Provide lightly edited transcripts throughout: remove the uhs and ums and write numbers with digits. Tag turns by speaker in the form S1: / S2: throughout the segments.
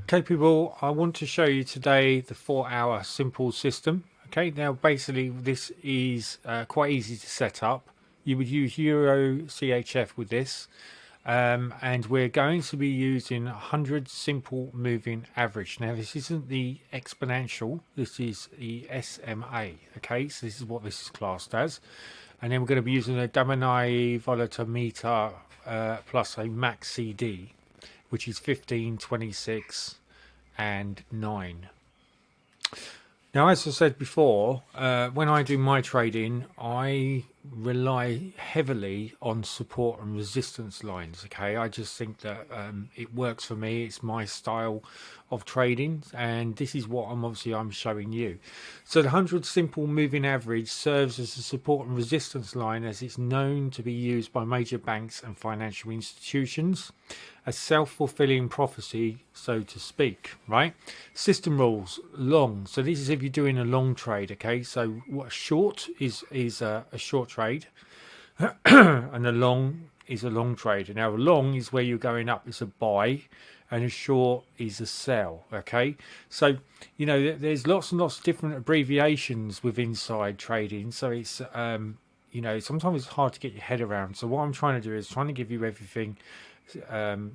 S1: Okay, people, I want to show you today the 4-hour simple system. Okay, now basically this is quite easy to set up. You would use Euro CHF with this, and we're going to be using 100 simple moving average. Now, this isn't the exponential, this is the SMA. Okay, so this is what this is classed as. And then we're going to be using a Damani volatometer plus a max CD, which is 15, 26, and 9. Now, as I said before, when I do my trading, I rely heavily on support and resistance lines. Okay, I just think that it works for me. It's my style of trading, and this is what I'm showing you. So the 100 simple moving average serves as a support and resistance line, as it's known to be used by major banks and financial institutions. A self-fulfilling prophecy, so to speak, right? System rules: long. So this is if you're doing a long trade. Okay, so what short is a short trade, and a long is a long trade. Now a long is where you're going up, it's a buy, and a short is a sell. Okay, so you know there's lots and lots of different abbreviations with inside trading, so it's you know, sometimes it's hard to get your head around. So what I'm trying to do is trying to give you everything,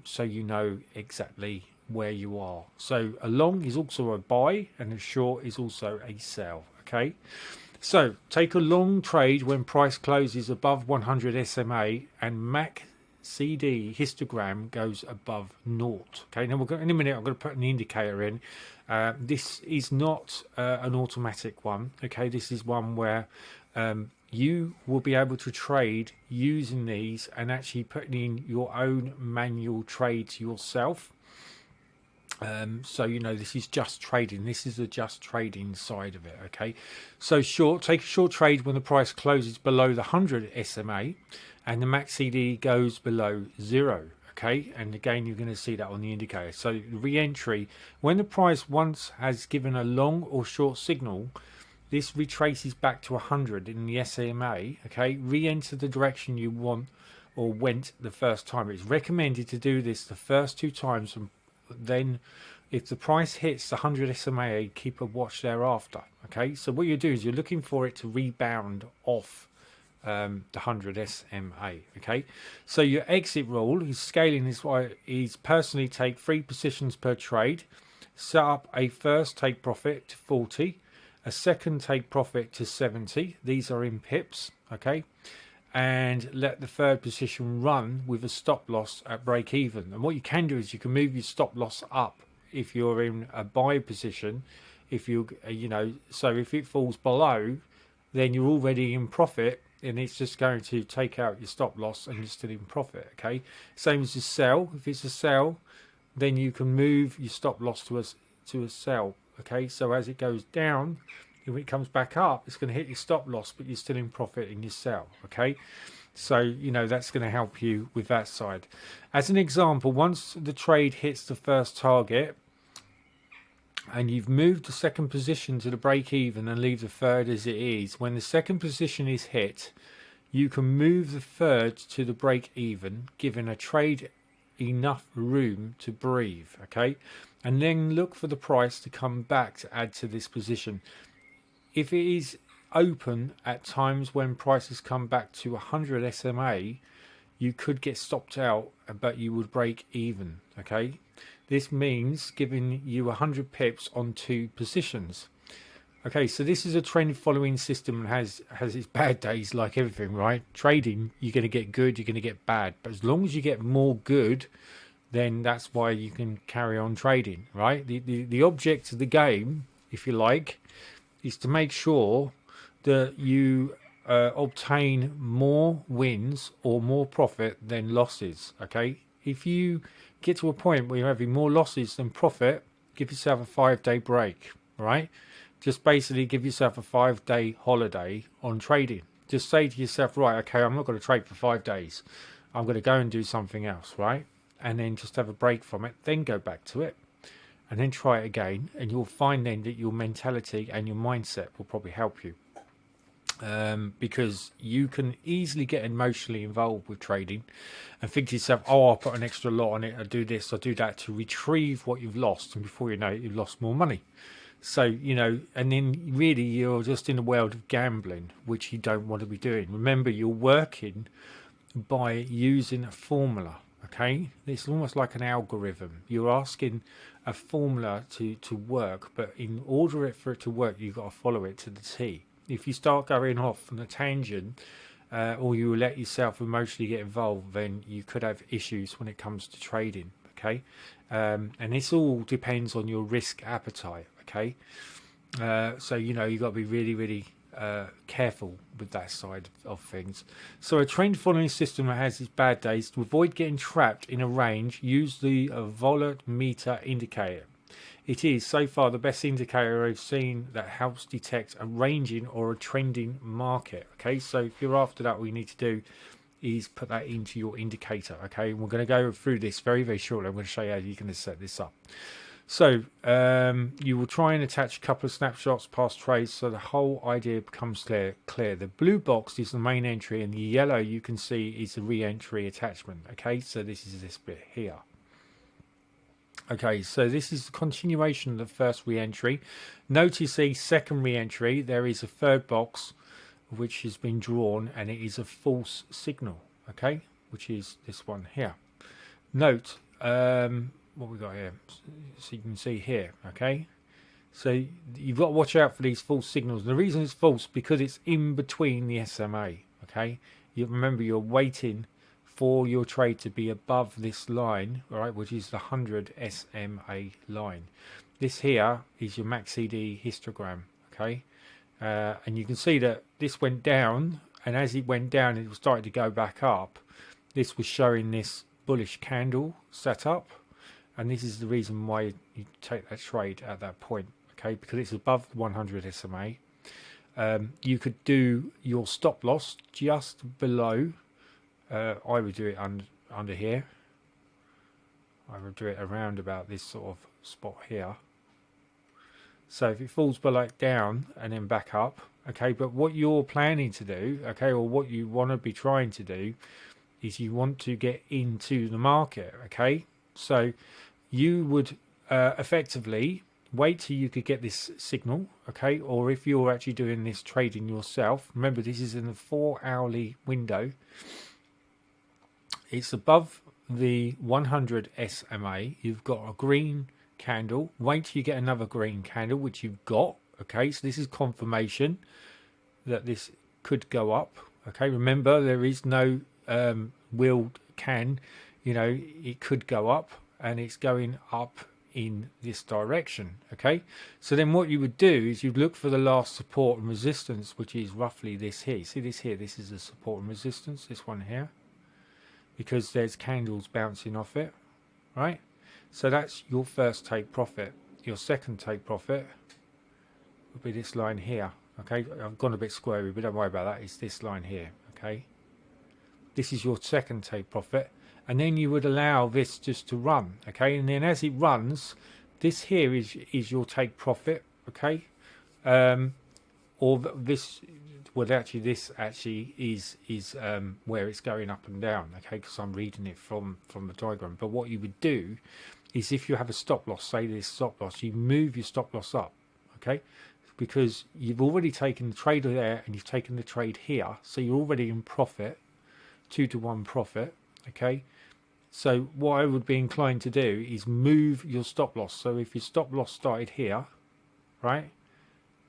S1: so you know exactly where you are. So a long is also a buy, and a short is also a sell. Okay, so take a long trade when price closes above 100 SMA and MAC CD histogram goes above naught. Okay, now we're going, in a minute I'm going to put an indicator in. This is not an automatic one. Okay, this is one where you will be able to trade using these and actually putting in your own manual trades yourself. So you know, this is just trading. This is the just trading side of it. Okay, so short, take a short trade when the price closes below the 100 SMA and the max CD goes below 0. Okay, and again you're going to see that on the indicator. So re-entry, when the price once has given a long or short signal, this retraces back to 100 in the SMA. Okay, re-enter the direction you want or went the first time. It's recommended to do this the first 2 times, and then if the price hits the 100 SMA, keep a watch thereafter. Okay, so what you do is you're looking for it to rebound off the 100 SMA. Okay, so your exit rule is scaling this way is personally take 3 positions per trade, set up a first take profit to 40, a second take profit to 70. These are in pips. Okay, and let the third position run with a stop loss at break even. And what you can do is you can move your stop loss up if you're in a buy position. If you know, so if it falls below, then you're already in profit, and it's just going to take out your stop loss and you're still in profit. Okay, same as a sell. If it's a sell, then you can move your stop loss to a sell. Okay, so as it goes down, if it comes back up, it's going to hit your stop loss, but you're still in profit in your sell. Okay, so you know that's going to help you with that side. As an example, once the trade hits the first target and you've moved the second position to the break even and leave the third as it is, when the second position is hit, you can move the third to the break even, giving a trade enough room to breathe. Okay, and then look for the price to come back to add to this position. If it is open at times when prices come back to 100 SMA, you could get stopped out, but you would break even. Okay, this means giving you 100 pips on 2 positions. Okay, so this is a trend following system and has its bad days, like everything, right? Trading, you're going to get good, you're going to get bad, but as long as you get more good, then that's why you can carry on trading, right? The object of the game, if you like, is to make sure that you obtain more wins or more profit than losses. Okay, if you get to a point where you're having more losses than profit, give yourself a 5-day break. Right, just basically give yourself a 5-day holiday on trading. Just say to yourself, right, okay, I'm not going to trade for 5 days, I'm going to go and do something else, right? And then just have a break from it, then go back to it, and then try it again, and you'll find then that your mentality and your mindset will probably help you. because you can easily get emotionally involved with trading and think to yourself, oh, I'll put an extra lot on it, I'll do this, I'll do that to retrieve what you've lost, and before you know it, you've lost more money. So, you know, and then really you're just in a world of gambling, which you don't want to be doing. Remember, you're working by using a formula. Okay, it's almost like an algorithm. You're asking a formula to work, but in order for it to work, you've got to follow it to the T. If you start going off on a tangent, or you let yourself emotionally get involved, then you could have issues when it comes to trading. Okay, and this all depends on your risk appetite. Okay, so you know you've got to be really careful with that side of things. So a trend following system that has its bad days. To avoid getting trapped in a range, use the voltmeter indicator. It is so far the best indicator I've seen that helps detect a ranging or a trending market. Okay, so if you're after that, what you need to do is put that into your indicator. Okay, and we're going to go through this very shortly. I'm going to show you how you can set this up. So you will try and attach a couple of snapshots past trades so the whole idea becomes clear. The blue box is the main entry and the yellow you can see is the re-entry attachment. Okay, so this is this bit here. Okay, so this is the continuation of the first re-entry. Notice the second re-entry, there is a third box which has been drawn and it is a false signal, okay, which is this one here. Note what we got here, so you can see here. Okay, so you've got to watch out for these false signals. The reason it's false because it's in between the SMA. Okay, you remember you're waiting for your trade to be above this line, right, which is the 100 SMA line. This here is your max CD histogram. Okay, and you can see that this went down, and as it went down it was starting to go back up. This was showing this bullish candle setup. And this is the reason why you take that trade at that point, okay, because it's above 100 SMA. You could do your stop loss just below. I would do it under here. I would do it around about this sort of spot here. So if it falls below down and then back up, okay, but what you're planning to do, okay, or what you want to be trying to do is you want to get into the market, okay. So you would effectively wait till you could get this signal, okay, or if you're actually doing this trading yourself, remember this is in the 4-hourly window, it's above the 100 SMA, you've got a green candle, wait till you get another green candle, which you've got, okay, so this is confirmation that this could go up, okay, remember there is no you know, it could go up, and it's going up in this direction. Okay, so then what you would do is you'd look for the last support and resistance, which is roughly this here. See this here, this is the support and resistance, this one here, because there's candles bouncing off it, right? So that's your first take profit. Your second take profit would be this line here. Okay, I've gone a bit squarey, but don't worry about that. It's this line here. Okay, this is your second take profit. And then you would allow this just to run, okay, and then as it runs, this here is your take profit, okay, or this, well, actually this actually is where it's going up and down, okay, because I'm reading it from the diagram. But what you would do is if you have a stop loss, say this stop loss, you move your stop loss up, okay, because you've already taken the trade there and you've taken the trade here, so you're already in profit, 2-to-1 profit. Okay, so what I would be inclined to do is move your stop loss. So if your stop loss started here, right,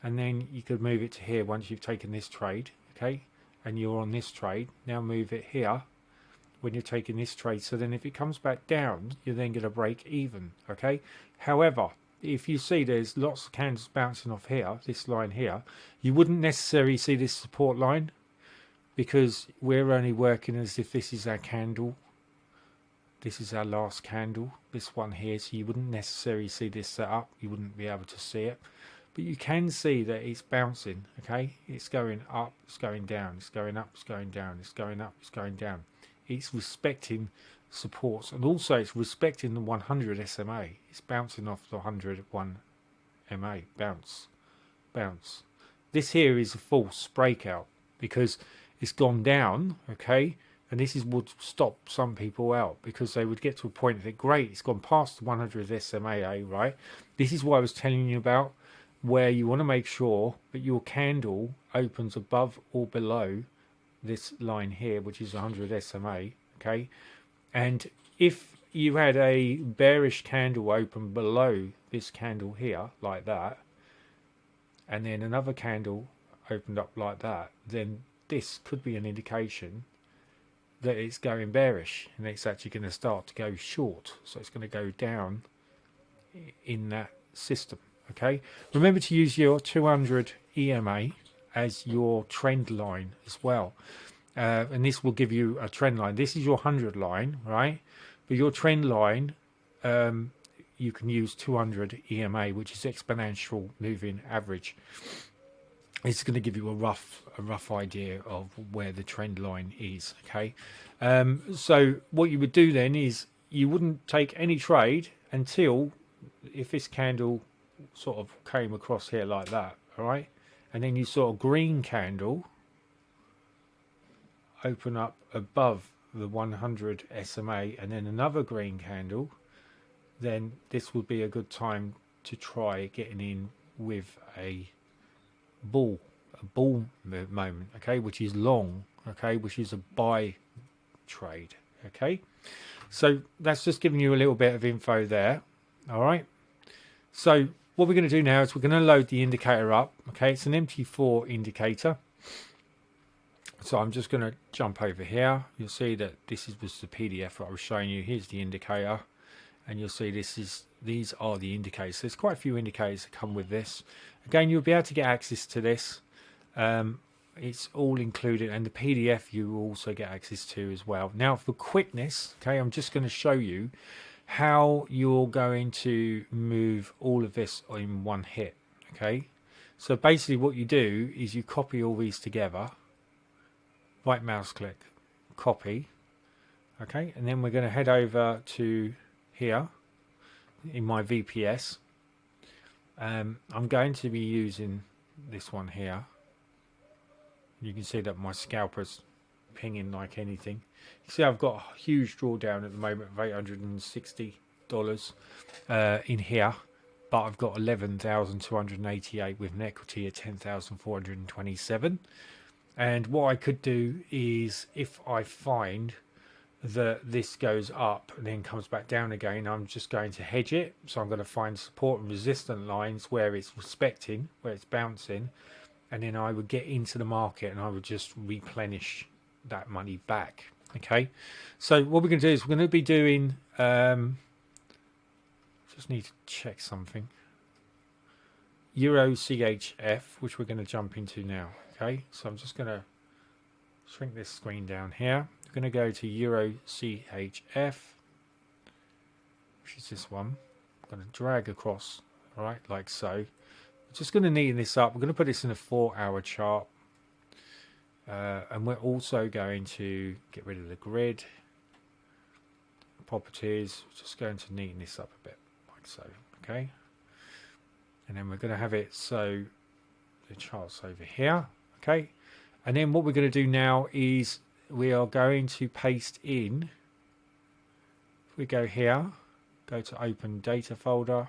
S1: and then you could move it to here once you've taken this trade, okay, and you're on this trade, now move it here when you're taking this trade, so then if it comes back down you're then going to break even, okay. However, if you see there's lots of candles bouncing off here, this line here, you wouldn't necessarily see this support line, because we're only working as if this is our candle, this is our last candle, this one here, so you wouldn't necessarily see this set up, you wouldn't be able to see it, but you can see that it's bouncing, okay, it's going up, it's going down, it's going up, it's going down, it's going up, it's going down, it's respecting supports, and also it's respecting the 100 SMA, it's bouncing off the 101 MA, bounce. This here is a false breakout, because it's gone down, okay? And this is would stop some people out, because they would get to a point that, great, it's gone past the 100 SMAA, right? This is what I was telling you about, where you want to make sure that your candle opens above or below this line here, which is 100 SMA, okay? And if you had a bearish candle open below this candle here, like that, and then another candle opened up like that, then this could be an indication that it's going bearish, and it's actually going to start to go short. So it's going to go down in that system, okay? Remember to use your 200 EMA as your trend line as well. And this will give you a trend line. This is your 100 line, right? But your trend line, you can use 200 EMA, which is exponential moving average. It's going to give you a rough idea of where the trend line is, okay? So what you would do then is you wouldn't take any trade until, if this candle sort of came across here like that, all right? And then you saw a green candle open up above the 100 SMA, and then another green candle, then this would be a good time to try getting in with a bull moment, okay, which is long, okay, which is a buy trade, okay? So that's just giving you a little bit of info there, all right? So what we're going to do now is we're going to load the indicator up, okay? It's an MT4 indicator. So I'm just going to jump over here. You'll see that this was the PDF that I was showing you. Here's the indicator, and you'll see these are the indicators. There's quite a few indicators that come with this. Again, you'll be able to get access to this. It's all included, and the PDF you will also get access to as well. Now for quickness, okay, I'm just going to show you how you're going to move all of this in one hit, okay? So basically what you do is you copy all these together, right mouse click, copy, okay, and then we're going to head over to here in my VPS. I'm going to be using this one here. You can see that my scalper's pinging like anything. You see I've got a huge drawdown at the moment of $860 in here, but I've got 11,288 with an equity of 10,427. And what I could do is, if I find that this goes up and then comes back down again, I'm just going to hedge it. So I'm going to find support and resistance lines where it's respecting, where it's bouncing, and then I would get into the market and I would just replenish that money back, okay? So what we're going to do is we're going to be doing, just need to check something, Euro CHF, which we're going to jump into now, okay? So I'm just going to shrink this screen down here. We're going to go to Euro CHF, which is this one. I'm going to drag across, all right, like so. Just going to neaten this up. We're going to put this in a 4-hour chart, and we're also going to get rid of the grid properties. Just going to neaten this up a bit like so, okay? And then we're going to have it so the chart's over here, okay? And then what we're going to do now is we are going to paste in, if we go here, go to open data folder,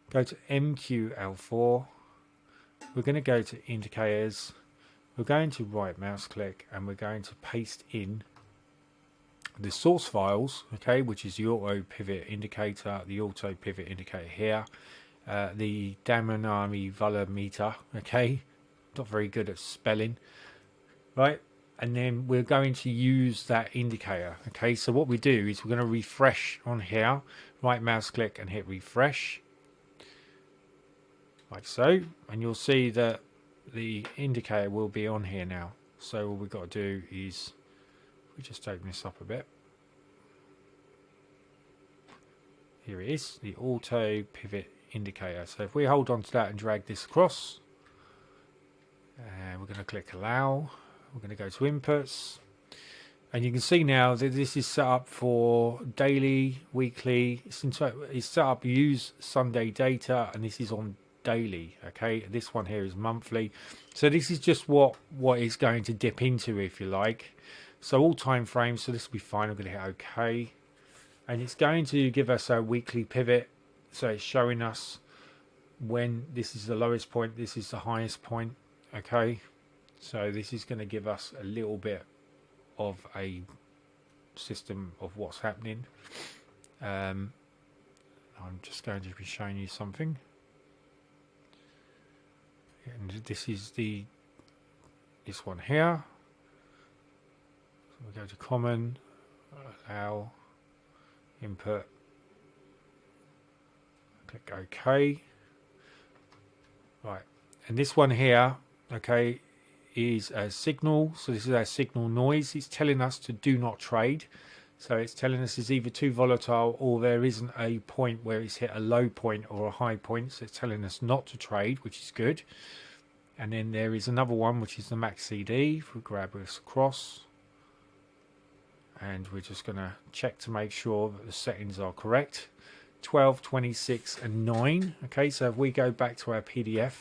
S1: go to MQL4, we're going to go to indicators, we're going to right mouse click, and we're going to paste in the source files, okay, which is the auto pivot indicator, the auto pivot indicator here, the Damanami Volumeter, okay, not very good at spelling, right? And then we're going to use that indicator, okay? So what we do is we're going to refresh on here, right mouse click and hit refresh, like so, and you'll see that the indicator will be on here now. So all we've got to do is, we just open this up a bit. Here it is, the auto pivot indicator. So if we hold on to that and drag this across, and we're going to click allow, we're going to go to inputs, and you can see now that this is set up for daily, weekly. It's set up use Sunday data, and this is on daily. Okay, this one here is monthly. So this is just what it's going to dip into, if you like. So all time frames. So this will be fine. I'm going to hit OK, and it's going to give us a weekly pivot. So it's showing us when this is the lowest point, this is the highest point. Okay, so this is going to give us a little bit of a system of what's happening. I'm just going to be showing you something, and this is this one here. So we go to common, allow, input, click OK. Right, and this one here, okay, is a signal. So this is our signal noise. It's telling us to do not trade. So it's telling us it's either too volatile or there isn't a point where it's hit a low point or a high point. So it's telling us not to trade, which is good. And then there is another one, which is the max CD. If we grab this across, and we're just going to check to make sure that the settings are correct. 12, 26 and 9. Okay, so if we go back to our PDF,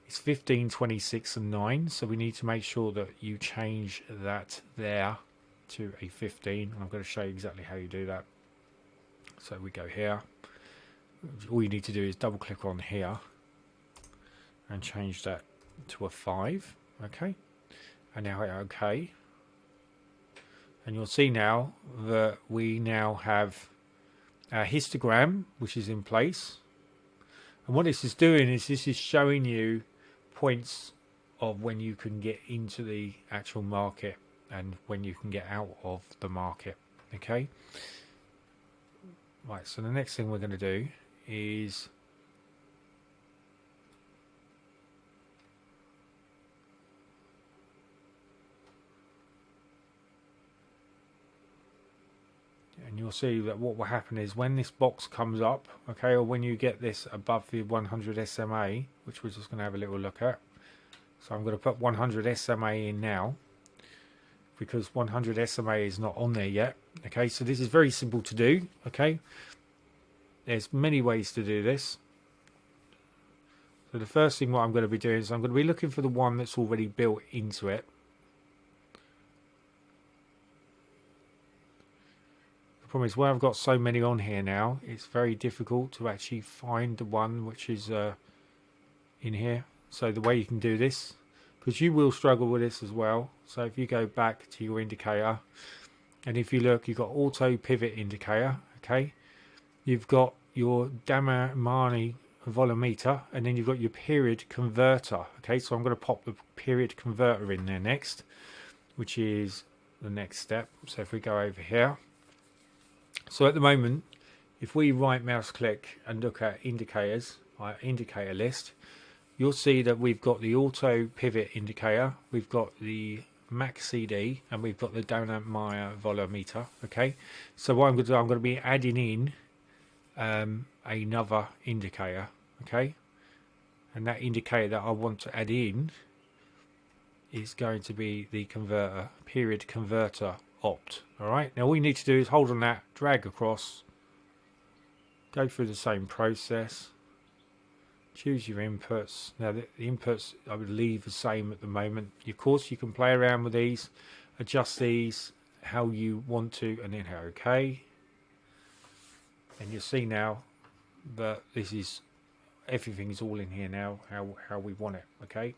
S1: it's 15, 26 and 9. So we need to make sure that you change that there to a 15, and I'm going to show you exactly how you do that. So we go here. All you need to do is double click on here and change that to a 5. Okay, and now hit OK, and you'll see now that we now have our histogram, which is in place. And what this is doing is this is showing you points of when you can get into the actual market and when you can get out of the market. Okay, right, so the next thing we're going to do is and you'll see that what will happen is when this box comes up, okay, or when you get this above the 100 SMA, which we're just going to have a little look at. So I'm going to put 100 SMA in now because 100 SMA is not on there yet. Okay, so this is very simple to do. Okay, there's many ways to do this. So the first thing what I'm going to be doing is I'm going to be looking for the one that's already built into it. Problem is, where I've got so many on here now, it's very difficult to actually find the one which is in here. So the way you can do this, because you will struggle with this as well. So if you go back to your indicator, and if you look, you've got auto pivot indicator. Okay, you've got your Damani volumeter, and then you've got your period converter. Okay, so I'm going to pop the period converter in there next, which is the next step. So if we go over here. So at the moment, if we right mouse click and look at indicators, our indicator list, you'll see that we've got the auto pivot indicator, we've got the max CD, and we've got the Damani volumeter. Okay, so what I'm going to do, I'm going to be adding in another indicator. Okay, and that indicator that I want to add in is going to be the converter, period converter opt. Alright, now all you need to do is hold on that, drag across, go through the same process, choose your inputs. Now the inputs I would leave the same at the moment. Of course you can play around with these, adjust these how you want to, and then hit OK, and you'll see now that this is everything's all in here now how we want it. Okay,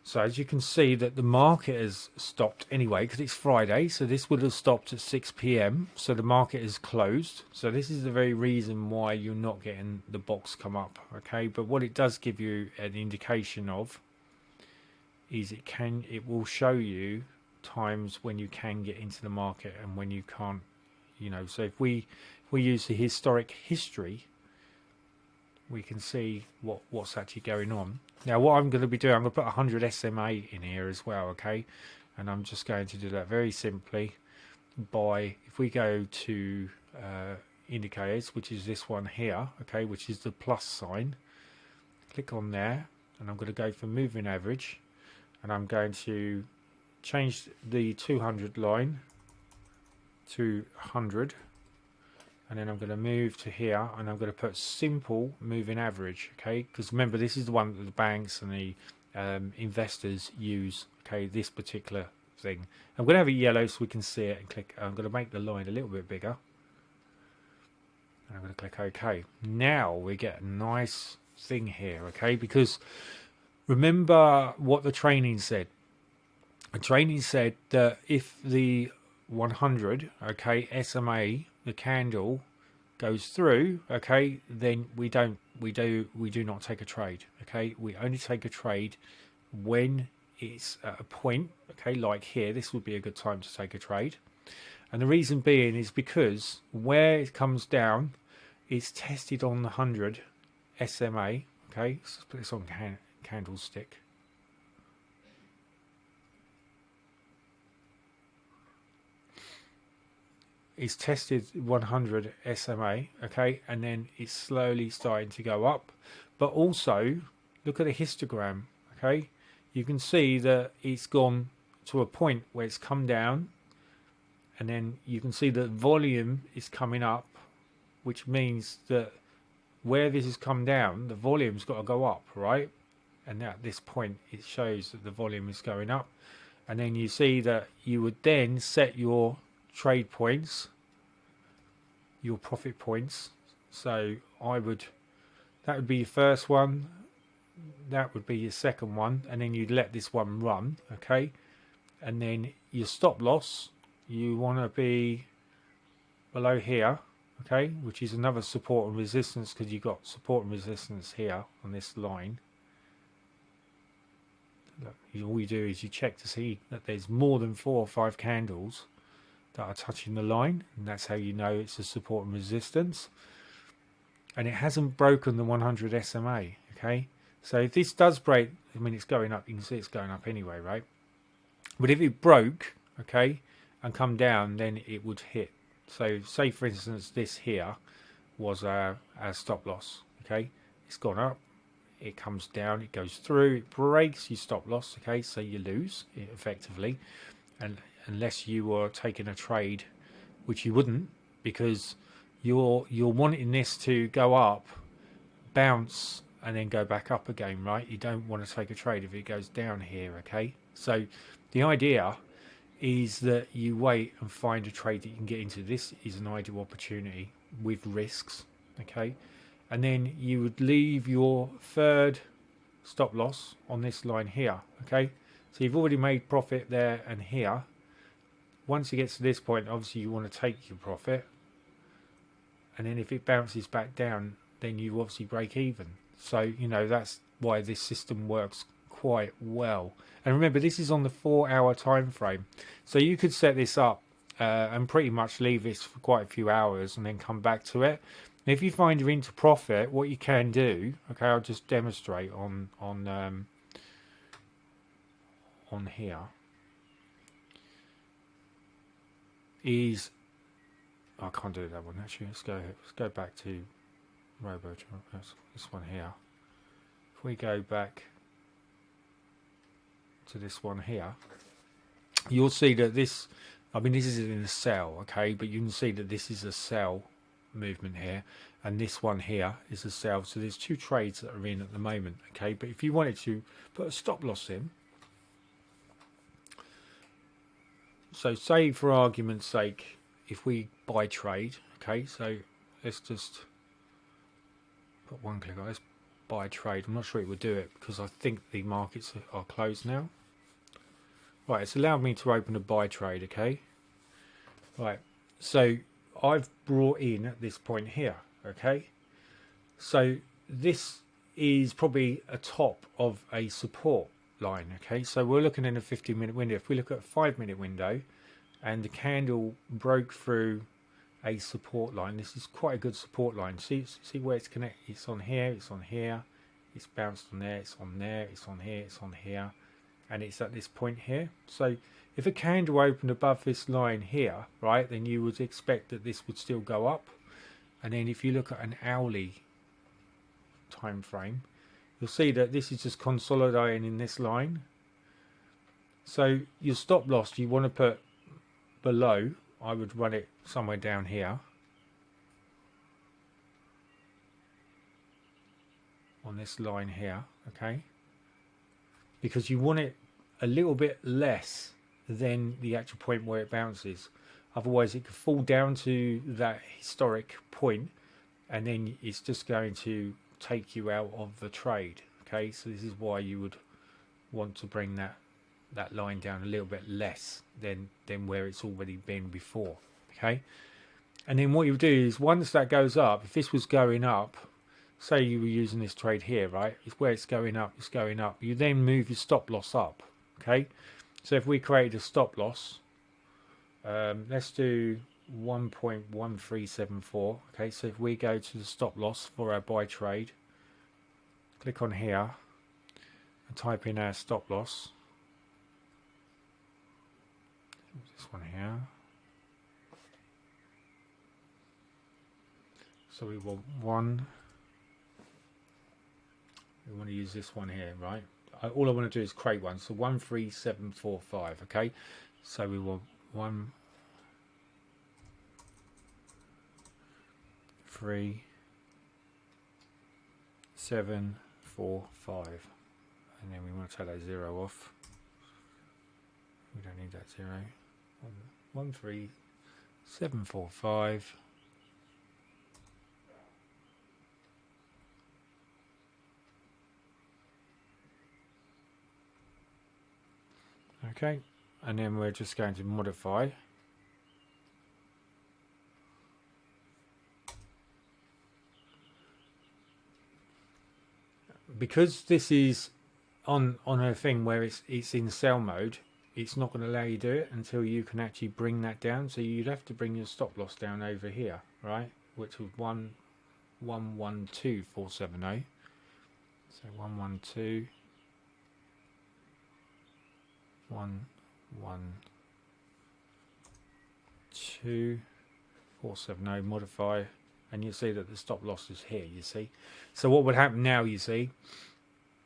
S1: so as you can see that the market has stopped anyway because it's Friday, so this would have stopped at 6 PM, so the market is closed. So this is the very reason why you're not getting the box come up. Okay, but what it does give you an indication of is it will show you times when you can get into the market and when you can't, you know. So if we use the historic history, we can see what's actually going on. Now what I'm going to be doing, I'm going to put 100 SMA in here as well. Okay, and I'm just going to do that very simply by, if we go to indicators, which is this one here, okay, which is the plus sign, click on there, and I'm going to go for moving average, and I'm going to change the 200 line to 100, and then I'm going to move to here, and I'm going to put simple moving average, okay? Because remember, this is the one that the banks and the investors use, okay? This particular thing. I'm going to have it yellow so we can see it, and click. I'm going to make the line a little bit bigger, and I'm going to click OK. Now we get a nice thing here, okay? Because remember what the training said. The training said that if the 100, okay, SMA, the candle goes through, okay, then we do not take a trade, okay? We only take a trade when it's at a point, okay, like here. This would be a good time to take a trade, and the reason being is because where it comes down, it's tested on the 100 SMA, okay. So let's put this on candlestick. It's tested 100 SMA, okay, and then it's slowly starting to go up. But also, look at the histogram, okay. You can see that it's gone to a point where it's come down, and then you can see that volume is coming up, which means that where this has come down, the volume's got to go up, right? And at this point, it shows that the volume is going up. And then you see that you would then set your trade points, your profit points. So that would be your first one, that would be your second one, and then you'd let this one run, okay. And then your stop loss, you want to be below here, okay, which is another support and resistance, because you've got support and resistance here on this line. All you do is you check to see that there's more than 4 or 5 candles that are touching the line, and that's how you know it's a support and resistance. And it hasn't broken the 100 SMA, okay. So if this does break, I mean, it's going up, you can see it's going up anyway, right? But if it broke, okay, and come down, then it would hit. So say for instance this here was our stop loss, okay. It's gone up, it comes down, it goes through, it breaks your stop loss, okay, so you lose it effectively. And unless you were taking a trade, which you wouldn't, because you're wanting this to go up, bounce, and then go back up again, right? You don't want to take a trade if it goes down here, okay. So the idea is that you wait and find a trade that you can get into. This is an ideal opportunity with risks, okay. And then you would leave your third stop loss on this line here, okay. So you've already made profit there and here. Once it gets to this point, obviously you want to take your profit, and then if it bounces back down, then you obviously break even. So you know, that's why this system works quite well. And remember, this is on the 4-hour time frame, so you could set this up and pretty much leave this for quite a few hours and then come back to it. And if you find you're into profit, what you can do, okay, I'll just demonstrate on here, is, I can't do that one actually. Let's go back to Robo. This one here. If we go back to this one here, you'll see that this, I mean, this is in a sell, okay, but you can see that this is a sell movement here, and this one here is a sell. So there's 2 trades that are in at the moment, okay. But if you wanted to put a stop loss in, so say for argument's sake, if we buy trade, okay, so let's just put one click on, let's buy trade. I'm not sure it would do it because I think the markets are closed now. Right, it's allowed me to open a buy trade, okay. Right, so I've brought in at this point here, okay. So this is probably a top of a support line, okay. So we're looking in a 15-minute window. If we look at a 5-minute window and the candle broke through a support line, this is quite a good support line. See where it's connected? It's on here, it's on here, it's bounced on there, it's on there, it's on here, it's on here, and it's at this point here. So if a candle opened above this line here, right, then you would expect that this would still go up. And then if you look at an hourly time frame, you'll see that this is just consolidating in this line. So your stop loss, you want to put below, I would run it somewhere down here, on this line here, okay, because you want it a little bit less than the actual point where it bounces. Otherwise it could fall down to that historic point and then it's just going to take you out of the trade. Okay, so this is why you would want to bring that line down a little bit less than where it's already been before. Okay, and then what you do is once that goes up, if this was going up, say you were using this trade here, right, it's where it's going up, you then move your stop loss up. Okay, so if we created a stop loss, let's do 1.1374. okay, so if we go to the stop loss for our buy trade, click on here and type in our stop loss, this one here, so we want to use this one here, right? All I want to do is create one, so 13745. okay, so we want 13745, and then we want to take that 0 off. We don't need that 0. 13745. Okay, and then we're just going to modify. Because this is on a thing where it's in sell mode, it's not going to allow you to do it until you can actually bring that down. So you'd have to bring your stop loss down over here, right? Which was 112470. So 112. 112,470, modify, and you see that the stop loss is here, you see. So what would happen now, you see,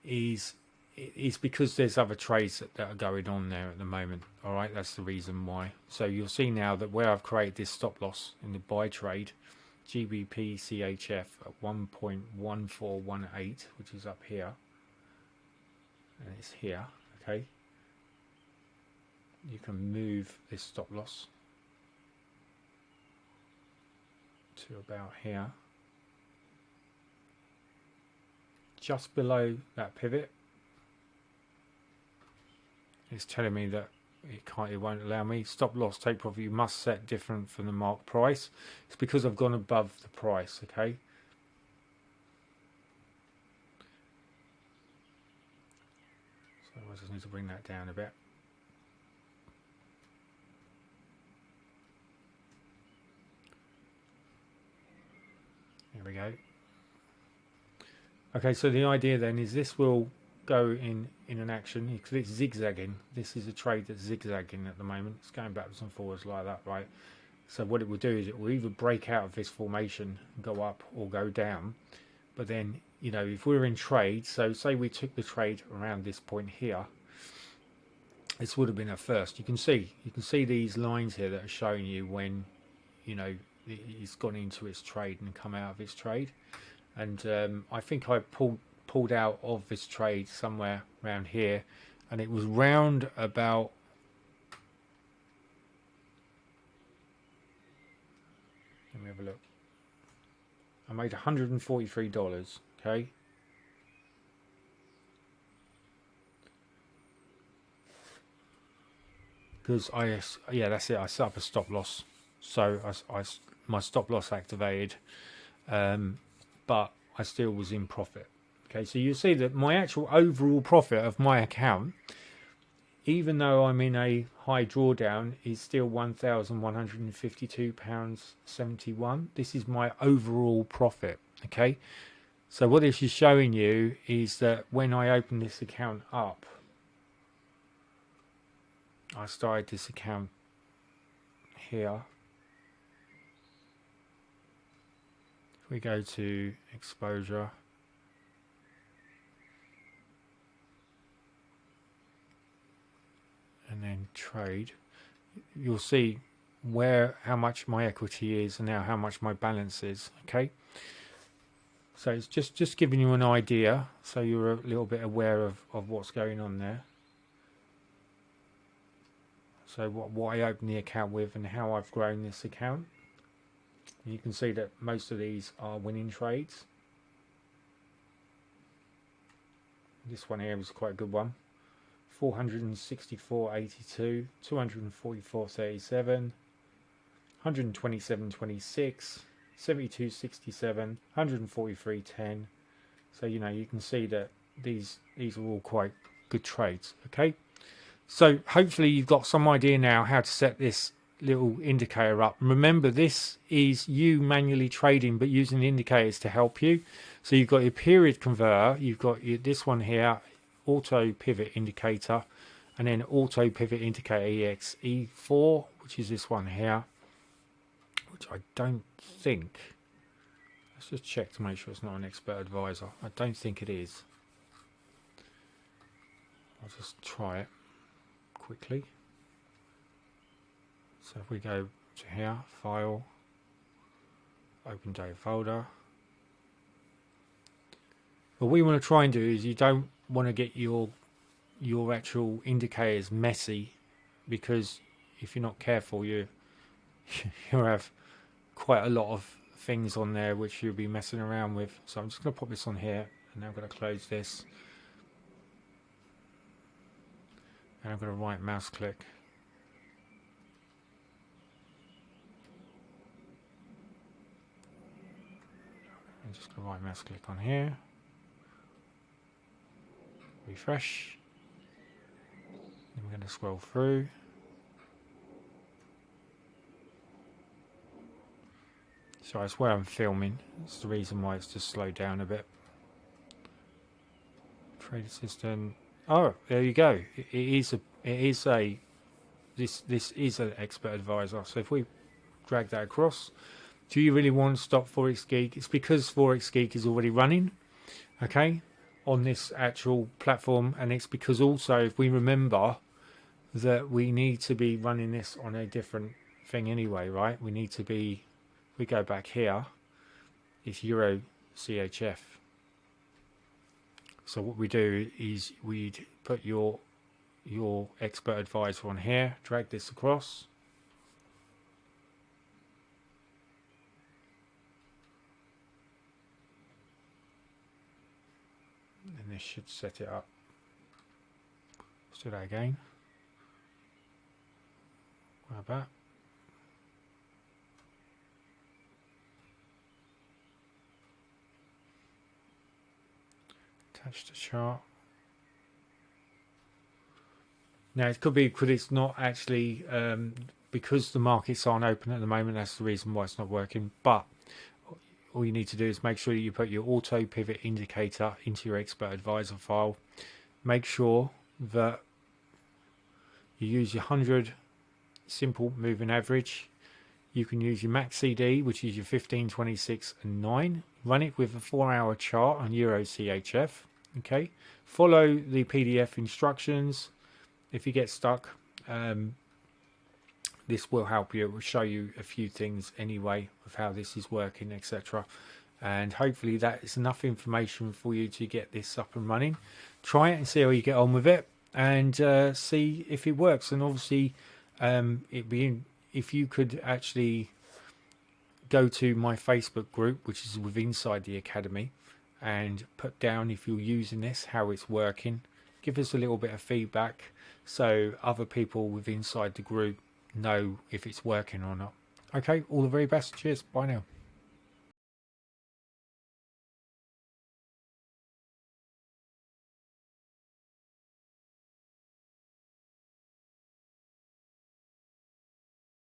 S1: is because there's other trades that are going on there at the moment. All right, that's the reason why. So you'll see now that where I've created this stop loss in the buy trade, GBP CHF at 1.1418, which is up here, and it's here, okay. You can move this stop loss to about here, just below that pivot. It's telling me that it won't allow me. Stop loss, take profit, you must set different from the mark price. It's because I've gone above the price, okay. So I just need to bring that down a bit. There we go. Okay, so the idea then is this will go in an action because it's zigzagging. This is a trade that's zigzagging at the moment. It's going backwards and forwards like that, right? So what it will do is it will either break out of this formation and go up or go down. But then, you know, if we're in trade, so say we took the trade around this point here, this would have been a first. You can see these lines here that are showing you when, you know, it's gone into its trade and come out of its trade. And I think I pulled out of this trade somewhere around here, and it was round about, let me have a look, I made $143, okay. Because yeah, that's it, I set up a stop loss, so my stop loss activated, but I still was in profit. Okay, so you see that my actual overall profit of my account, even though I'm in a high drawdown, is still £1,152.71. This is my overall profit. Okay, so what this is showing you is that when I open this account up, I started this account here. If we go to exposure, and then trade, you'll see how much my equity is and now how much my balance is. Okay, So it's just giving you an idea, so you're a little bit aware of what's going on there. So what I opened the account with and how I've grown this account. You can see that most of these are winning trades. This one here was quite a good one. 464.82, 244.37, 127.26, 72.67, 143.10. So you know, you can see that these are all quite good trades. Okay, so hopefully you've got some idea now how to set this little indicator up. Remember, this is you manually trading but using the indicators to help you. So you've got your period converter, you've got this one here, auto pivot indicator, and then auto pivot indicator EXE4, which is this one here, which I don't think, let's just check to make sure it's not an expert advisor. I don't think it is. I'll just try it quickly. So if we go to here, file, open data folder. What we want to try and do is, you don't want to get your actual indicators messy, because if you're not careful, you'll have quite a lot of things on there which you'll be messing around with. So I'm just going to pop this on here, and I'm going to close this, and I'm going to right mouse click. I'm just going to right mouse click on here, refresh, then we're going to scroll through. So it's where I'm filming, it's the reason why it's just slowed down a bit. Trade assistant, oh there you go, this is an expert advisor. So if we drag that across, do you really want to stop Forex Geek? It's because Forex Geek is already running, okay, on this actual platform, and it's because also, if we remember that we need to be running this on a different thing anyway, right? We need to be, we go back here, it's Euro CHF. So what we do is we'd put your expert advisor on here, drag this across. And this should set it up. Let's do that again. Grab that. Attach the chart. Now it could be because it's not actually, because the markets aren't open at the moment, that's the reason why it's not working. But all you need to do is make sure that you put your auto pivot indicator into your expert advisor file. Make sure that you use your 100 simple moving average. You can use your max CD, which is your 15, 26 and 9. Run it with a 4-hour chart on Euro CHF. Okay, follow the PDF instructions. If you get stuck, this will help you. It will show you a few things anyway of how this is working, etc. And hopefully that is enough information for you to get this up and running. Try it and see how you get on with it, and see if it works. And obviously, if you could actually go to my Facebook group, which is with Inside the Academy, and put down, if you're using this, how it's working. Give us a little bit of feedback so other people with inside the group know if it's working or not. Okay, all the very best. Cheers. Bye now.